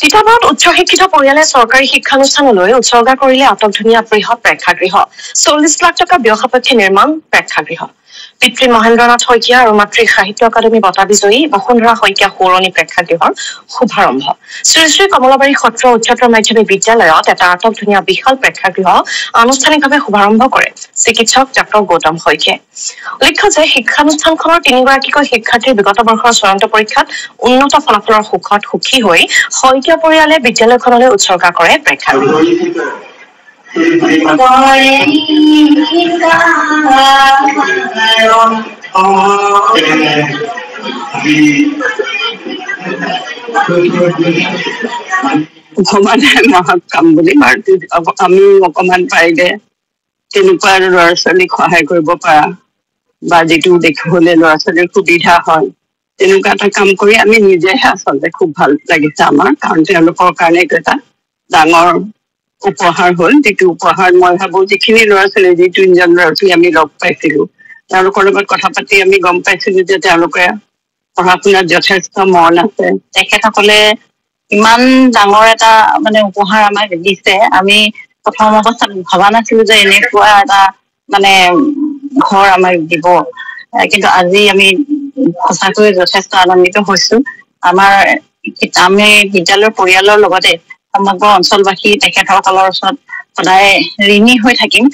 তিতাবৰত উচ্চ শিক্ষিত পৰিয়ালে চৰকাৰী শিক্ষানুষ্ঠানলৈ উৎসৰ্গা কৰিলে আটকধুনীয়া বৃহৎ প্ৰেক্ষাগৃহ 40 লাখ টকা ব্যয় সাপেক্ষে নিৰ্মাণ প্ৰেক্ষাগৃহ পিতৃ মহেন্দ্ৰনাথ শইকীয়া আৰু মাতৃ সাহিত্য একাডেমী বঁটা বিজয়ী বসুন্ধৰা শইকীয়া সৌৰণী প্ৰেক্ষাগৃহৰ শুভাৰম্ভ শ্ৰী শ্ৰী কমলাবাৰী সত্ৰ উচ্চতৰ মাধ্যমিক বিদ্যালয়ত এটা আটকধুনীয়া বিশাল প্ৰেক্ষাগৃহ আনুষ্ঠানিকভাৱে শুভাৰম্ভ কৰে চিকিৎসক ডাক্তৰ গৌতম শইকীয়াই উল্লেখ্য যে শিক্ষানুষ্ঠানখনৰ 3গৰাকীকৈ শিক্ষাৰ্থীৰ বিগত বৰ্ষৰ চূড়ান্ত পৰীক্ষাত উন্নত ফলাফলৰ সুখত সুখী হৈ শইকীয়া পৰিয়ালে বিদ্যালয়খনলৈ উৎসৰ্গা কৰে প্ৰেক্ষাগৃহ ভগৱানে মহৎ কাম বুলি আমি অকমান পাৰিলে তেনেকুৱা ল'ৰা ছোৱালীক সহায় কৰিব পাৰা বা যিটো দেখিবলৈ ল'ৰা ছোৱালীৰ সুবিধা হয় তেনেকুৱা এটা কাম কৰি আমি নিজেহে আচলতে খুব ভাল লাগিছে আমাৰ কাৰণ তেওঁলোকৰ কাৰণে এইটো এটা ডাঙৰ উপহাৰ হ'ল যিটো উপহাৰ মই ভাবো যিখিনি ল'ৰা ছোৱালী যি 3জন ল'ৰা ছোৱালী আমি লগ পাইছিলো তেওঁলোকৰ লগত কথা পাতি আমি গম পাইছিলো যে তেওঁলোকে পঢ়া শুনাত যথেষ্ট মন আছে তেখেতসকলে ইমান ডাঙৰ এটা মানে উপহাৰ আমাক দিছে আমি প্ৰথম অৱস্থাত ভবা নাছিলো যে এনেকুৱা এটা মানে ঘৰ আমাক দিব কিন্তু আজি আমি সঁচাকৈ যথেষ্ট আনন্দিত হৈছো আমাৰ আমি বিদ্যালয়ৰ পৰিয়ালৰ লগতে সমগ্ৰ অঞ্চলবাসী তেখেতসকলৰ ওচৰত সদায় ঋণী হৈ থাকিম